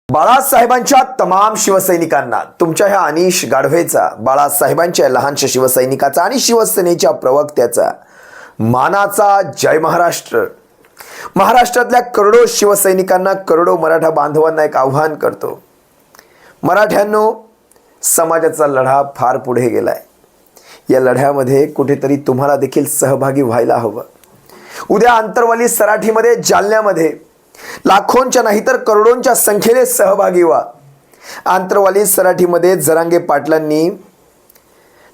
बाळासाहेबांच्या तमाम शिवसैनिकांना तुमच्या ह्या अनिश गाढवेचा, बाळासाहेबांच्या लहानशा शिवसैनिकाचा आणि शिवसेनेच्या प्रवक्त्याचा मानाचा जय महाराष्ट्र. महाराष्ट्रातल्या करोडो शिवसैनिकांना, करोडो मराठा बांधवांना एक आव्हान करतो. मराठ्यांनो, समाजाचा लढा फार पुढे गेलाय. या लढ्यामध्ये कुठेतरी तुम्हाला देखील सहभागी व्हायला हवं. उद्या आंतरवाली, सराठीमध्ये, जालन्यामध्ये लाखोंच्या नाही तर करोडोंच्या संख्येने सहभागी व्हा. आंतरवाली, सराठीमध्ये जरांगे पाटलांनी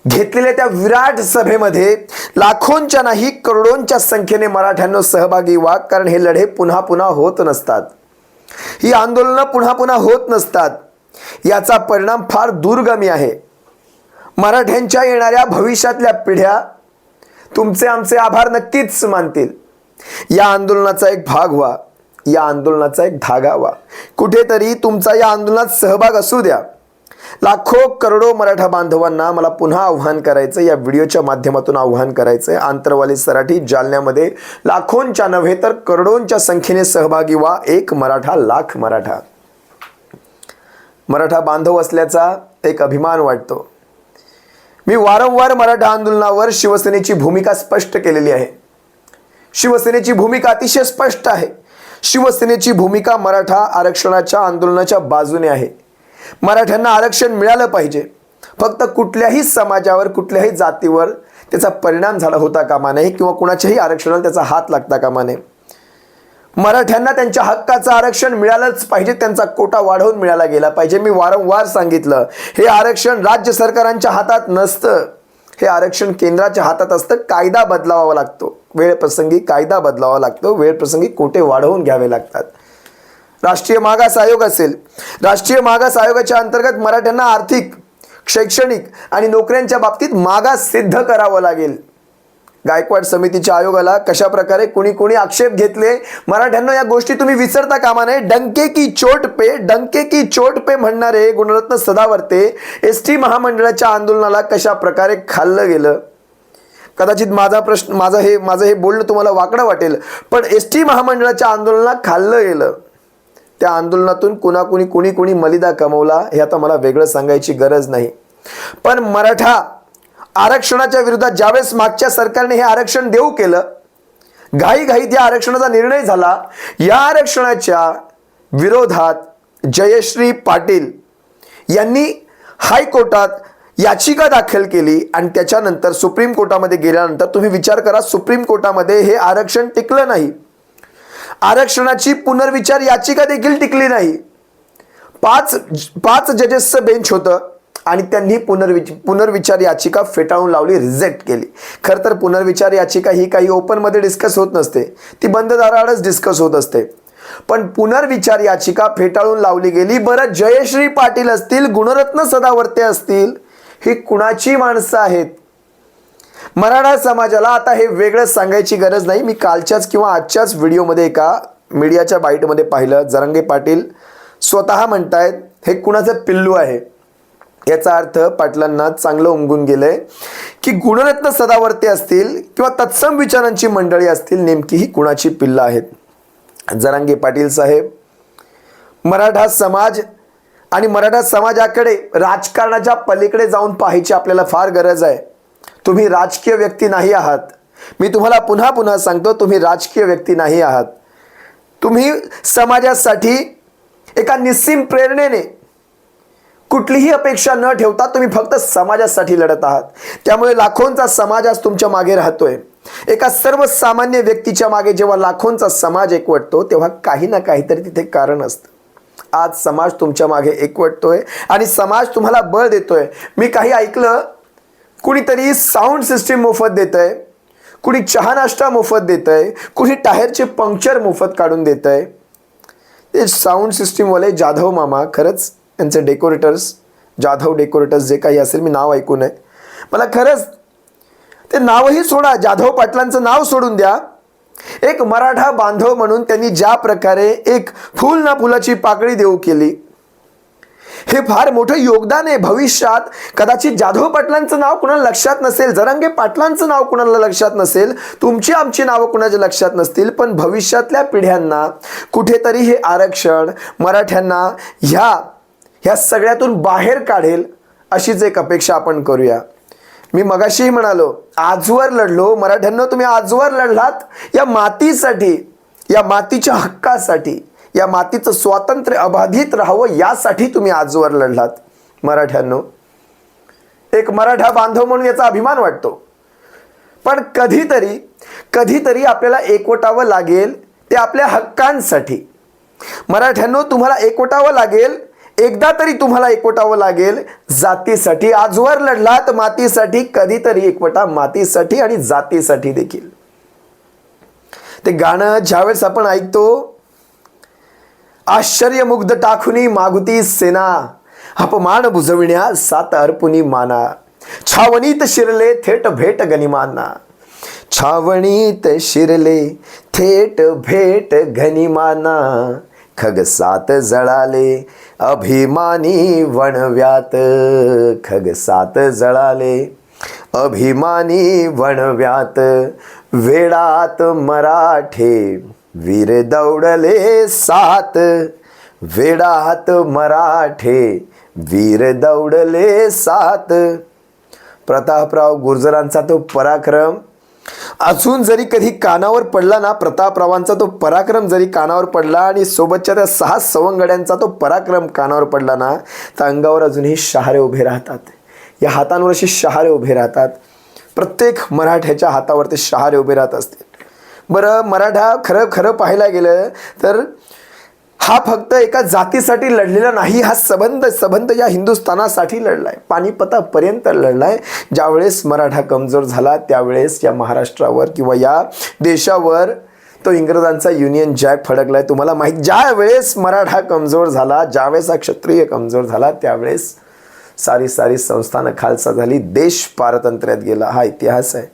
घेतलेल्या त्या विराट सभेमध्ये लाखोंच्या नाही करोडोंच्या संख्येने मराठ्यांनो सहभागी व्हा. कारण हे लढे पुन्हा पुन्हा होत नसतात. ही आंदोलनं पुन्हा पुन्हा होत नसतात. याचा परिणाम फार दूरगामी आहे. मराठ्यांच्या येणाऱ्या भविष्यातल्या पिढ्या तुमचे आमचे आभार नक्कीच मानतील. या आंदोलनाचा एक भाग व्हा. या आंदोलनाचा एक धागा व्हा. कुठेतरी तुमचा या आंदोलनात सहभाग असू द्या. लाखो करोडो मराठा बांधवांना मला पुन्हा आव्हान करायचं, या व्हिडिओच्या माध्यमातून आव्हान करायचं. आंतरवाली, सराठी, जालन्यामध्ये लाखोंच्या नव्हे तर करोडोंच्या संख्येने सहभागी व्हा. एक मराठा, लाख मराठा. मराठा बांधव असल्याचा एक अभिमान वाटतो. मी वारंवार मराठा आंदोलनावर शिवसेनेची भूमिका स्पष्ट केलेली आहे. शिवसेनेची भूमिका अतिशय स्पष्ट आहे. शिवसेनेची भूमिका मराठा आरक्षणाच्या आंदोलनाच्या बाजूने आहे. मराठ्यांना आरक्षण मिळालं पाहिजे. फक्त कुठल्याही समाजावर, कुठल्याही जातीवर त्याचा परिणाम झाला होता कामा नये किंवा कुणाच्याही आरक्षणाला त्याचा हात लागता कामा नये. मराठ्यांना त्यांच्या हक्काचं आरक्षण मिळालंच पाहिजे. त्यांचा कोटा वाढवून मिळाला गेला पाहिजे. मी वारंवार सांगितलं, हे आरक्षण राज्य सरकारांच्या हातात नसतं. हे आरक्षण केंद्राच्या हातात असतं. कायदा बदलावा लागतो. वेळ प्रसंगी कायदा बदलावा लागतो. वेळ प्रसंगी कोटे वाढवून घ्यावे लागतात. राष्ट्रीय मागास आयोग असेल, राष्ट्रीय मागास आयोगाच्या अंतर्गत मराठ्यांना आर्थिक, शैक्षणिक आणि नोकऱ्यांच्या बाबतीत मागास सिद्ध करावं लागेल. गायकवाड समितीच्या आयोगाला कशा प्रकारे कुणी कुणी आक्षेप घेतले, मराठ्यांना या गोष्टी तुम्ही विसरता कामा नये. डंके की चोट पे, डंके की चोट पे म्हणणारे गुणरत्न सदावर्ते एसटी महामंडळाच्या आंदोलनाला कशा प्रकारे खाल्लं गेलं. कदाचित माझं हे बोलणं तुम्हाला वाकडं वाटेल, पण एसटी महामंडळाच्या आंदोलनाला खाल्लं गेलं. त्या आंदोलनातून कुणी मलिदा कमवला हे आता मला वेगळं सांगायची गरज नाही. पण मराठा आरक्षणाच्या विरोधात ज्यावेळेस मागच्या सरकारने हे आरक्षण देऊ केलं, घाईघाईत या आरक्षणाचा निर्णय झाला. या आरक्षणाच्या विरोधात जयश्री पाटील यांनी हायकोर्टात याचिका दाखल केली आणि त्याच्यानंतर सुप्रीम कोर्टामध्ये गेल्यानंतर तुम्ही विचार करा, सुप्रीम कोर्टामध्ये हे आरक्षण टिकलं नाही. आरक्षणाची पुनर्विचार याचिका देखील टिकली नाही. पाच जजेसचं बेंच होतं आणि त्यांनी पुनर्विचार याचिका फेटाळून लावली, रिजेक्ट केली. खरं तर पुनर्विचार याचिका ही काही ओपनमध्ये डिस्कस होत नसते, ती बंद दाराआडच डिस्कस होत असते. पण पुनर्विचार याचिका फेटाळून लावली गेली. बरं, जयश्री पाटील असतील, गुणरत्न सदावर्ते असतील, ही कुणाची माणसं आहेत? मराठा समाजाला आता हे वेगळं सांगायची गरज नाही. मी कालच्याच किंवा आजच्याच व्हिडिओमध्ये एका मीडियाच्या बाईटमध्ये पाहिलं, जरांगे पाटील स्वतः म्हणतायत हे कुणाचं पिल्लू आहे. याचा अर्थ पाटलांना चांगलं उमगून गेलंय की गुणरत्न सदावर्ते असतील किंवा तत्सम विचारांची मंडळी असतील, नेमकी ही कुणाची पिल्लं आहेत. जरांगे पाटील साहेब, मराठा समाज आणि मराठा समाजाकडे राजकारणाच्या पलीकडे जाऊन पाहायची आपल्याला फार गरज आहे. तुम्ही राजकीय व्यक्ती नाही आहात. मी तुम्हाला पुन्हा पुन्हा सांगतो, तुम्ही राजकीय व्यक्ती नाही आहात. तुम्ही समाजासाठी एका निस्सीम प्रेरणेने, कुठलीही अपेक्षा न ठेवता तुम्ही फक्त समाजासाठी लढत आहात. त्यामुळे लाखोंचा समाज आज तुमच्या मागे राहतोय. एका सर्वसामान्य व्यक्तीच्या मागे जेव्हा लाखोंचा समाज एकवटतो, तेव्हा काही ना काहीतरी तिथे कारण असतं. आज समाज तुमच्या मागे एकवटतोय आणि समाज तुम्हाला बळ देतोय. मी काही ऐकलं, कुणीतरी साऊंड सिस्टीम मोफत देतंय, कुणी चहा नाश्ता मोफत देतंय, कुणी टायरचे पंक्चर मोफत काढून देतंय. ते साऊंड सिस्टीमवाले जाधव मामा, खरंच त्यांचे डेकोरेटर्स, जाधव डेकोरेटर्स जे काही असेल, मी नाव ऐकून आहे, मला खरंच ते नावही सोडा, जाधव पाटलांचं नाव सोडून द्या. एक मराठा बांधव म्हणून त्यांनी ज्या प्रकारे एक फूल ना फुलाची पाकळी देऊ केली, हे फार मोठं योगदान आहे. भविष्यात कदाचित जाधव पाटलांचं नाव कुणाला लक्षात नसेल, जरांगे पाटलांचं नाव कुणाला लक्षात नसेल, तुमची आमची नावं कुणाच्या लक्षात नसतील, पण भविष्यातल्या पिढ्यांना कुठेतरी हे आरक्षण मराठ्यांना ह्या सगळ्यातून बाहेर काढेल अशीच एक अपेक्षा आपण करूया. मी मगाशीही म्हणालो, आजवर लढलो. मराठ्यांना तुम्ही आजवर लढलात या मातीसाठी, या मातीच्या हक्कासाठी, या मातीचं स्वातंत्र्य अबाधित राहावं यासाठी तुम्ही आजवर लढलात. मराठ्यांनो, एक मराठा बांधव म्हणून याचा अभिमान वाटतो. पण कधीतरी आपल्याला एकवटावं लागेल ते आपल्या हक्कांसाठी. मराठ्यांनो, तुम्हाला एकवटावं लागेल, एकदा तरी तुम्हाला एकवटावं लागेल जातीसाठी. आजवर लढलात मातीसाठी, कधीतरी एकवटा मातीसाठी आणि जातीसाठी देखील. ते गाणं ज्यावेळेस आपण ऐकतो, आश्चर्यमुग्ध टाकुनी मागुती सेना, अपमान बुजविण्या सात अर्पुनी माना, छावणीत शिरले थेट भेट गनिमांना. छावणीत शिरले थेट भेट गनिमांना, खगसात जळाले अभिमानी वणव्यात. खगसात जळाले अभिमानी वणव्यात, वेळात मराठे वीर दौडले सात. वेळात मराठे वीर दौडले सात. प्रतापराव गुर्जरांचा तो पराक्रम अजून जरी कधी कानावर पडला ना, प्रतापरावांचा तो पराक्रम जरी कानावर पडला आणि सोबतच्या त्या 6 सवंगड्यांचा तो पराक्रम कानावर पडला ना, तर अंगावर अजूनही शहारे उभे राहतात. या हातांवर असे शहारे उभे राहतात. प्रत्येक मराठ्याच्या हातावर ते शहारे उभे राहत असतील. बरं, मराठा खरं पाहायला गेलं तर हा फक्त एका जातीसाठी लढलेला नाही, हा सबंध या हिंदुस्थानासाठी लढलाय, पानिपतापर्यंत लढलाय. ज्यावेळेस मराठा कमजोर झाला त्यावेळेस या महाराष्ट्रावर किंवा या देशावर तो इंग्रजांचा युनियन जॅक फडकलाय. तुम्हाला माहीत, ज्या वेळेस मराठा कमजोर झाला, ज्यावेळेस हा क्षत्रिय कमजोर झाला, त्यावेळेस सारी संस्थानं खालसा झाली, देश पारतंत्र्यात गेला. हा इतिहास आहे.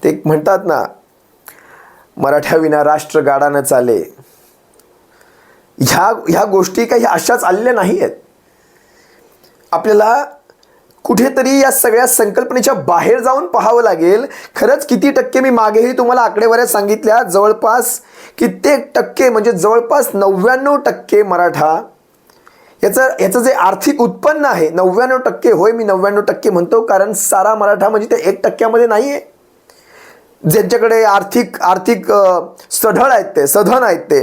ते म्हणतात ना, मराठ्याविना राष्ट्र गाडा न चाले. ह्या गोष्टी काही अशाच आलेल्या नाही आहेत. आपल्याला कुठेतरी या सगळ्या संकल्पनेच्या बाहेर जाऊन पाहावं लागेल. खरंच किती टक्के, मी मागेही तुम्हाला आकडेवाऱ्या सांगितल्या, जवळपास कित्येक टक्के म्हणजे जवळपास 99% मराठा याचं जे आर्थिक उत्पन्न आहे 99%. होय, मी 99% म्हणतो, कारण सारा मराठा म्हणजे ते 1% नाही आहे. ज्यांच्याकडे आर्थिक सढळ आहेत ते, सधन आहेत ते,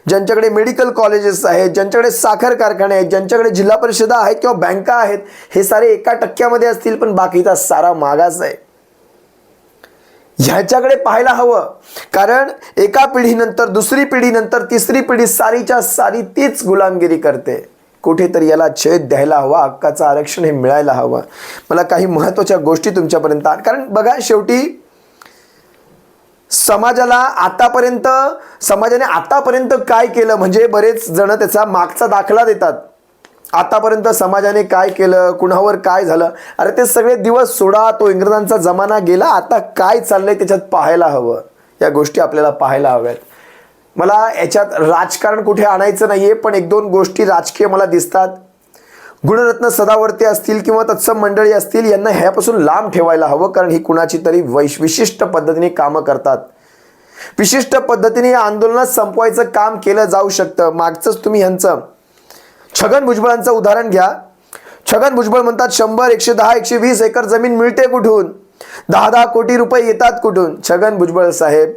ज्यांच्याकडे मेडिकल कॉलेजेस आहेत, ज्यांच्याकडे साखर कारखाने आहेत, ज्यांच्याकडे जिल्हा परिषदा आहेत किंवा बँका आहेत, हे सारे 1% असतील, पण बाकीचा सारा मागास आहे. ह्याच्याकडे पाहायला हवं, कारण एका पिढीनंतर दुसरी पिढीनंतर तिसरी पिढी सारीच्या सारी तीच गुलामगिरी करते. कुठेतरी याला छेद द्यायला हवा, हक्काचं आरक्षण हे मिळायला हवं. मला काही महत्त्वाच्या गोष्टी तुमच्यापर्यंत, कारण बघा, शेवटी समाजाने आतापर्यंत काय केलं, म्हणजे बरेच जण त्याचा मागचा दाखला देतात. आतापर्यंत समाजाने काय केलं, कुणावर काय झालं, अरे ते सगळे दिवस सोडा, तो इंग्रजांचा जमाना गेला, आता काय चाललंय त्याच्यात पाहायला हवं. या गोष्टी आपल्याला पाहायला हव्यात. मला याच्यात राजकारण कुठे आणायचं नाहीये, पण 1-2 गोष्टी राजकीय मला दिसतात. गुणरत्न सदावर्ते असतील किंवा तत्सम मंडळी असतील, यांना ह्यापासून लांब ठेवायला हवं, कारण ही कुणाची तरी विशिष्ट पद्धतीने कामं करतात. विशिष्ट पद्धतीने या आंदोलनात संपवायचं काम केलं जाऊ शकतं. मागचंच तुम्ही ह्यांचं छगन भुजबळांचं उदाहरण घ्या. छगन भुजबळ म्हणतात 100, 110, 120 एकर जमीन मिळते कुठून, 10 कोटी रुपये येतात कुठून. छगन भुजबळ साहेब,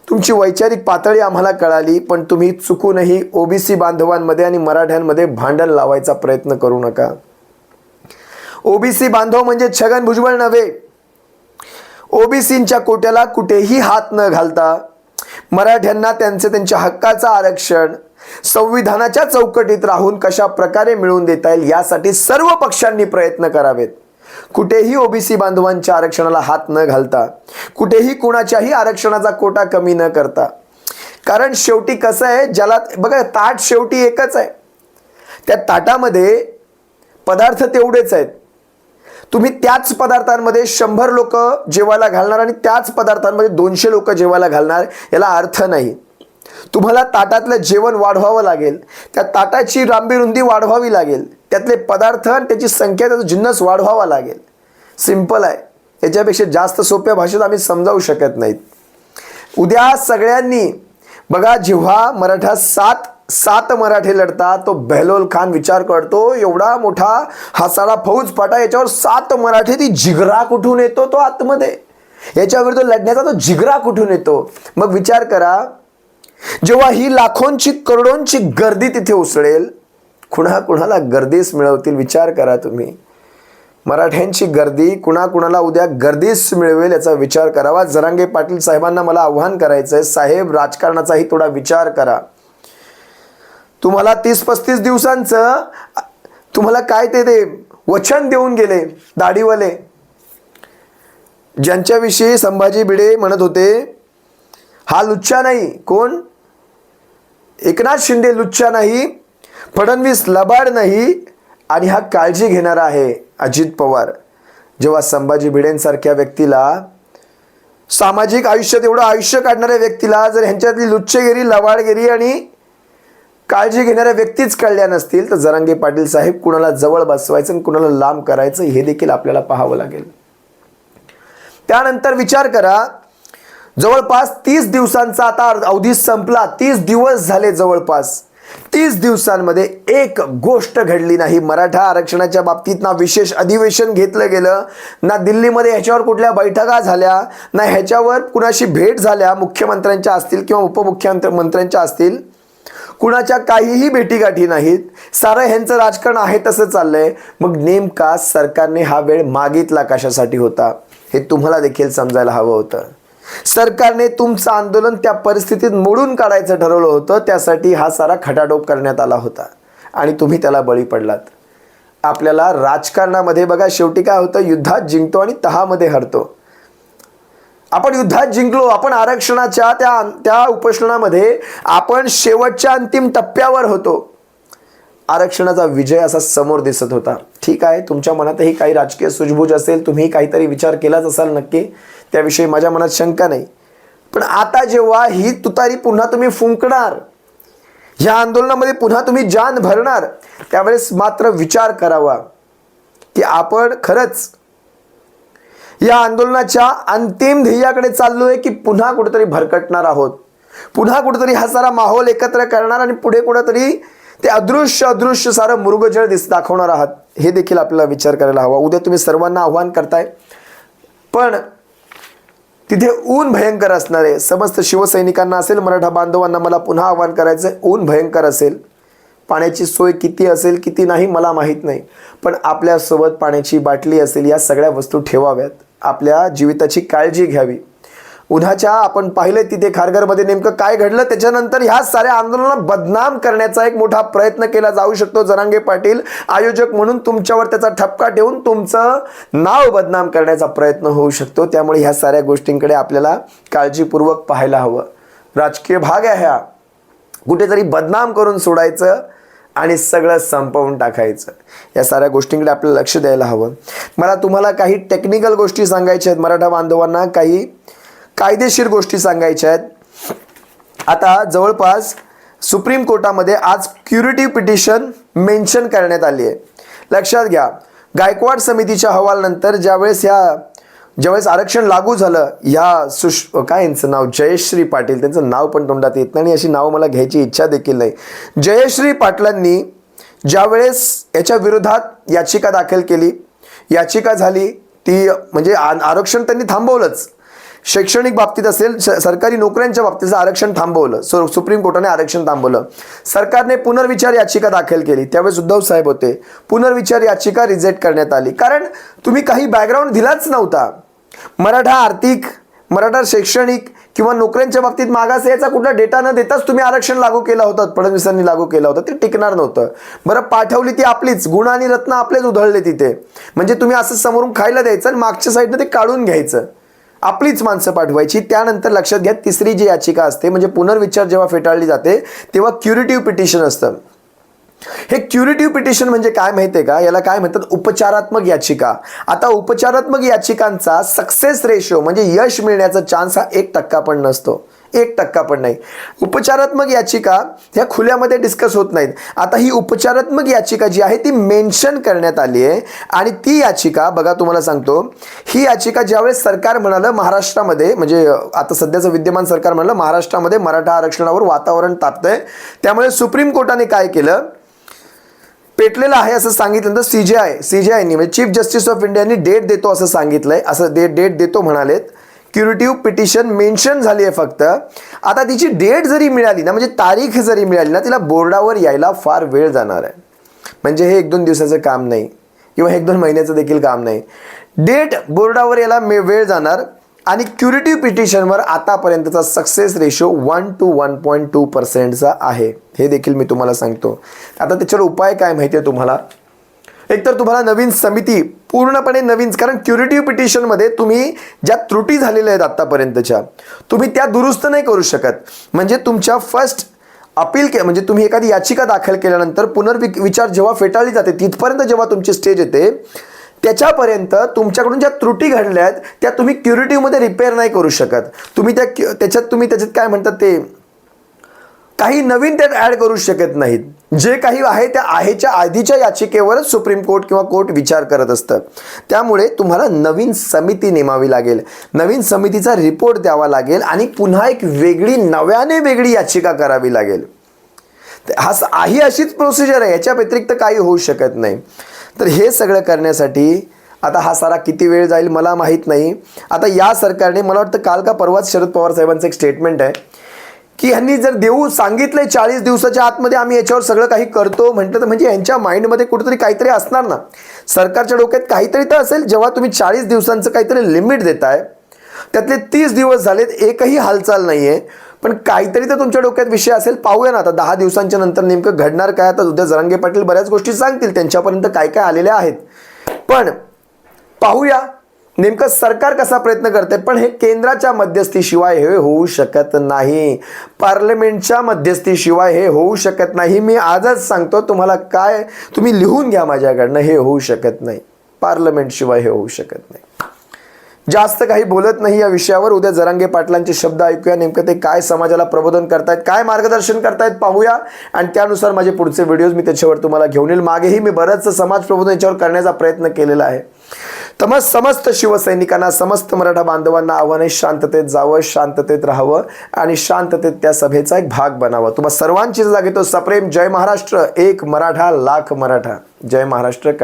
तुमची वैचारिक पातळी आम्हाला कळाली, पण तुम्ही चुकूनही ओबीसी बांधवांमध्ये आणि मराठ्यांमध्ये भांडण लावायचा प्रयत्न करू नका. ओबीसी बांधव म्हणजे छगन भुजबळ नव्हे. ओबीसींच्या कोट्याला कुठेही हात न घालता मराठ्यांना त्यांच्या हक्काचं आरक्षण संविधानाच्या चौकटीत राहून कशा प्रकारे मिळवून देता येईल यासाठी सर्व पक्षांनी प्रयत्न करावेत. कुठेही ओबीसी बांधवांच्या आरक्षणाला हात न घालता, कुठेही कुणाच्याही आरक्षणाचा कोटा कमी न करता. कारण शेवटी कसं आहे, ज्याला बघा, ताट शेवटी एकच आहे. त्या ताटामध्ये पदार्थ तेवढेच आहेत. तुम्ही त्याच पदार्थांमध्ये 100 लोक जेवायला घालणार आणि त्याच पदार्थांमध्ये 200 लोक जेवायला घालणार, याला अर्थ नाही. तुम्हाला ताटातलं जेवण वाढवावं लागेल, त्या ताटाची लांबी रुंदी वाढवावी लागेल, त्यातले पदार्थ आणि त्याची संख्या, त्याचा जिन्नस वाढवावा लागेल. सिंपल आहे. याच्यापेक्षा जास्त सोप्या भाषेत आम्ही समजावू शकत नाहीत. उद्या सगळ्यांनी बघा, जेव्हा मराठा सात मराठे लढतात, तो बेहलोल खान विचार करतो एवढा मोठा हा सारा फौज फाटा, याच्यावर 7 मराठे, ती जिगरा कुठून येतो तो आतमध्ये, याच्यावर लढण्याचा तो जिगरा कुठून येतो. मग विचार करा, जेव्हा ही लाखोंची करोडोंची गर्दी तिथे उसळेल, कुणाला गर्दीस मिळवतील. विचार करा तुम्ही, मराठ्यांची गर्दी कुणाला उद्या गर्दीस मिळवेल याचा विचार करावा. जरांगे पाटील साहेबांना मला आव्हान करायचं आहे, साहेब राजकारणाचाही थोडा विचार करा. तुम्हाला 30-35 दिवसांचं तुम्हाला काय ते वचन देऊन गेले दाढीवाले, ज्यांच्याविषयी संभाजी भिडे म्हणत होते हा लुच्चा नाही. कोण? एकनाथ शिंदे लुच्चा नाही, फडणवीस लबाड नाही, आणि हा काळजी घेणारा आहे अजित पवार. जेव्हा संभाजी भिडेंसारख्या व्यक्तीला, सामाजिक आयुष्यात एवढं आयुष्य काढणाऱ्या व्यक्तीला जर ह्यांच्यातली लुच्चेगिरी, लबाडगिरी आणि काळजी घेणाऱ्या व्यक्तीच कळल्या नसतील, तर जरांगे पाटील साहेब कुणाला जवळ बसवायचं आणि कुणाला लांब करायचं हे देखील आपल्याला पाहावं लागेल. त्यानंतर विचार करा, जवळपास 30 दिवसांचा आता अवधी संपला. 30 दिवस झाले जवळपास. 30 दिवसांमध्ये एक गोष्ट घडली नाही. मराठा आरक्षणाच्या बाबतीत ना विशेष अधिवेशन घेतलं गेलं, ना दिल्लीमध्ये ह्याच्यावर कुठल्या बैठका झाल्या, ना ह्याच्यावर कुणाशी भेट झाल्या, मुख्यमंत्र्यांच्या असतील किंवा उपमुख्यमंत्र्यांच्या असतील, कुणाच्या काहीही भेटीगाठी नाहीत. सारं ह्यांचं राजकारण आहे तसं चाललंय. मग नेमका सरकारने हा वेळ मागितला कशासाठी होता हे तुम्हाला देखील समजायला हवं होतं. सरकारने तुमचं आंदोलन त्या परिस्थितीत मोडून काढायचं ठरवलं होतं, त्यासाठी हा सारा खटाटोप करण्यात आला होता आणि तुम्ही त्याला बळी पडलात. आपल्याला राजकारणामध्ये बघा, शेवटी काय होतं, युद्धात जिंकतो आणि तहामध्ये हरतो. आपण युद्धात जिंकलो, आपण आरक्षणाच्या त्या उपोषणामध्ये आपण शेवटच्या अंतिम टप्प्यावर होतो. आरक्षणाचा विजय असा समोर दिसत होता. ठीक आहे, तुमच्या मनातही काही राजकीय सूझबूझ असेल, तुम्ही काहीतरी विचार केलाच असाल नक्की, त्याविषयी माझ्या मनात शंका नाही. पण आता जेव्हा ही तुतारी पुन्हा तुम्ही फुंकणार, ह्या आंदोलनामध्ये पुन्हा तुम्ही जान भरणार, त्यावेळेस मात्र विचार करावा की आपण खरंच या आंदोलनाच्या अंतिम ध्येयाकडे चाललोय की पुन्हा कुठेतरी भरकटणार आहोत, पुन्हा कुठेतरी हा सारा माहोल एकत्र करणार आणि पुढे कुठेतरी ते अदृश्य सारं मृगजळ दाखवणार आहात, हे देखील आपल्याला विचार करायला हवा. उद्या तुम्ही सर्वांना आव्हान करताय, पण तिथे ऊन भयंकर असणार आहे. समस्त शिवसैनिकांना असेल, मराठा बांधवांना मला पुन्हा आव्हान करायचं आहे, ऊन भयंकर असेल. पाण्याची सोय किती असेल किती नाही मला माहीत नाही, पण आपल्यासोबत पाण्याची बाटली असेल, या सगळ्या वस्तू ठेवाव्यात. आपल्या जीविताची काळजी घ्यावी. उद्याच्या आपण पाहिलं तिथे खारघरमध्ये नेमकं काय घडलं, त्याच्यानंतर ह्या साऱ्या आंदोलनाला बदनाम करण्याचा एक मोठा प्रयत्न केला जाऊ शकतो. जरांगे पाटील आयोजक म्हणून तुमच्यावर त्याचा ठपका ठेवून तुमचं नाव बदनाम करण्याचा प्रयत्न होऊ शकतो. त्यामुळे ह्या साऱ्या गोष्टींकडे आपल्याला काळजीपूर्वक पाहायला हवं. राजकीय भाग आहे हा, कुठेतरी बदनाम करून सोडायचं आणि सगळं संपवून टाकायचं. या साऱ्या गोष्टींकडे आपल्याला लक्ष द्यायला हवं. मला तुम्हाला काही टेक्निकल गोष्टी सांगायच्या आहेत, मराठा बांधवांना काही कायदेशीर गोष्टी सांगायच्या आहेत. आता जवळपास सुप्रीम कोर्टामध्ये आज क्युरेटिव्ह पिटिशन मेन्शन करण्यात आली आहे. लक्षात घ्या, गायकवाड समितीच्या अहवालानंतर ज्यावेळेस आरक्षण लागू झालं, काय यांचं नाव, जयश्री पाटील, त्यांचं नाव पण तोंडात येत नाही आणि अशी नावं मला घ्यायची इच्छा देखील नाही. जयश्री पाटलांनी ज्यावेळेस याच्या विरोधात याचिका दाखल केली, याचिका झाली ती म्हणजे आरक्षण त्यांनी थांबवलंच. शैक्षणिक बाबतीत असेल, सरकारी नोकऱ्यांच्या बाबतीचं आरक्षण थांबवलं. सुप्रीम कोर्टाने आरक्षण थांबवलं. सरकारने पुनर्विचार याचिका दाखल केली, त्यावेळेस उद्धव साहेब होते. पुनर्विचार याचिका रिजेक्ट करण्यात आली, कारण तुम्ही काही बॅकग्राऊंड दिलाच नव्हता. मराठा आर्थिक, मराठा शैक्षणिक किंवा नोकऱ्यांच्या बाबतीत मागास याचा कुठला डेटा न देताच तुम्ही आरक्षण लागू केलं होतं, फडणवीसांनी लागू केलं होतं, ते टिकणार नव्हतं. बरं, पाठवली ती आपलीच, गुण आणि रत्न आपलेच उधळले तिथे. म्हणजे तुम्ही असं समोरून खायला द्यायचं आणि मागच्या साईडनं ते काढून घ्यायचं, आपलीच माणसं पाठवायची. त्यानंतर लक्षात घ्या, तिसरी जी याचिका असते म्हणजे पुनर्विचार जेव्हा फेटाळली जाते तेव्हा क्युरेटिव्ह पिटिशन असतं. हे क्युरेटिव्ह पिटिशन म्हणजे काय माहिती आहे का, याला काय म्हणतात, उपचारात्मक याचिका. आता उपचारात्मक याचिकांचा सक्सेस रेशो म्हणजे यश मिळण्याचा चान्स हा 1% पण नसतो. 1% पण नाही. उपचारात्मक याचिका ह्या खुल्यामध्ये डिस्कस होत नाहीत. आता ही उपचारात्मक याचिका जी आहे ती मेन्शन करण्यात आली आहे आणि ती याचिका बघा तुम्हाला सांगतो, ही याचिका ज्यावेळेस सरकार म्हणालं महाराष्ट्रामध्ये, म्हणजे आता सध्याचं विद्यमान सरकार म्हणालं महाराष्ट्रामध्ये मराठा आरक्षणावर वातावरण तापतंय, त्यामुळे सुप्रीम कोर्टाने काय केलं, पेटलेलं आहे असं सांगितलं. सीजेआयनी म्हणजे चीफ जस्टिस ऑफ इंडियानी डेट देतो असं सांगितलंय, असं डेट देतो म्हणालेत. क्युरेटिव्ह पिटिशन मेन्शन झाली आहे फक्त. आता तिची डेट जरी मिळाली ना, म्हणजे तारीख जरी मिळाली ना, तिला बोर्डावर यायला फार वेळ जाणार आहे. म्हणजे हे 1-2 दिवसाचं काम नाही किंवा 1-2 महिन्याचं देखील काम नाही. डेट बोर्डावर यायला वेळ जाणार आणि क्युरेटिव्ह पिटिशनवर आतापर्यंतचा सक्सेस रेशो 1 to 1.2% आहे. हे देखील मी तुम्हाला सांगतो. आता त्याच्यावर उपाय काय माहिती आहे तुम्हाला, एकतर तुम्हाला नवीन समिती पूर्णपणे नवीन, कारण क्युरेटिव्ह पिटिशनमध्ये तुम्ही ज्या त्रुटी झालेल्या आहेत आतापर्यंतच्या तुम्ही त्या दुरुस्त नाही करू शकत. म्हणजे तुमच्या फर्स्ट अपील म्हणजे तुम्ही एखादी याचिका दाखल केल्यानंतर पुनर्विचार जेव्हा फेटाळली जाते तिथपर्यंत जेव्हा तुमची स्टेज येते त्याच्यापर्यंत तुमच्याकडून ज्या त्रुटी घडल्या आहेत त्या तुम्ही क्युरेटिव्हमध्ये रिपेअर नाही करू शकत. तुम्ही त्याच्यात काय म्हणतात ते काही नवीन त्यात ॲड करू शकत नाहीत. जे काही आहे त्या आहेच्या आधीच्या याचिकेवरच सुप्रीम कोर्ट किंवा कोर्ट विचार करत असतं. त्यामुळे तुम्हाला नवीन समिती नेमावी लागेल, नवीन समितीचा रिपोर्ट द्यावा लागेल आणि पुन्हा एक नव्याने वेगळी याचिका करावी लागेल. ही अशीच प्रोसिजर आहे, याच्या व्यतिरिक्त काही होऊ शकत नाही. तर हे सगळं करण्यासाठी आता हा सारा किती वेळ जाईल मला माहीत नाही. आता या सरकारने मला वाटतं काल का परवाच शरद पवार साहेबांचं एक स्टेटमेंट आहे की ह्यांनी जर देऊ सांगितलंय 40 दिवसाच्या आतमध्ये आम्ही याच्यावर सगळं काही करतो म्हटलं तर म्हणजे यांच्या माइंडमध्ये कुठेतरी काहीतरी असणार ना, सरकारच्या डोक्यात काहीतरी तर असेल. जेव्हा तुम्ही 40 दिवसांचं काहीतरी लिमिट देताय, त्यातले 30 दिवस झालेत, एकही हालचाल नाही आहे, पण काहीतरी तर तुमच्या डोक्यात विषय असेल. पाहूया ना आता 10 दिवसांच्या नंतर नेमकं घडणार काय. आता उद्या जरांगे पाटील बऱ्याच गोष्टी सांगतील, त्यांच्यापर्यंत काय काय आलेल्या आहेत, पण पाहूया नेमकं सरकार कसा प्रयत्न करते. पण हे केंद्राच्या मध्यस्थीशिवाय हे होऊ शकत नाही, पार्लमेंटच्या मध्यस्थीशिवाय हे होऊ शकत नाही. मी आजच सांगतो तुम्हाला, काय तुम्ही लिहून घ्या माझ्याकडनं, हे होऊ शकत नाही, पार्लमेंटशिवाय हे होऊ शकत नाही. जास्त काही बोलत नाही या विषयावर. उद्या जरांगे पाटलांचे शब्द ऐकूया, नेमकं ते काय समाजाला प्रबोधन करतायत, काय मार्गदर्शन करतायत पाहूया आणि त्यानुसार माझे पुढचे व्हिडिओज मी त्याच्यावर तुम्हाला घेऊन येईल. मागेही मी बरंचसं समाज प्रबोधन याच्यावर करण्याचा प्रयत्न केलेला आहे. तर समस्त शिवसैनिकांना, समस्त मराठा बांधवांना आव्हान आहे, शांततेत जावं, शांततेत राहावं आणि शांततेत त्या सभेचा एक भाग बनावा. तुम्हा सर्वांची जागा घेतो. सप्रेम जय महाराष्ट्र, एक मराठा लाख मराठा. जय महाराष्ट्र.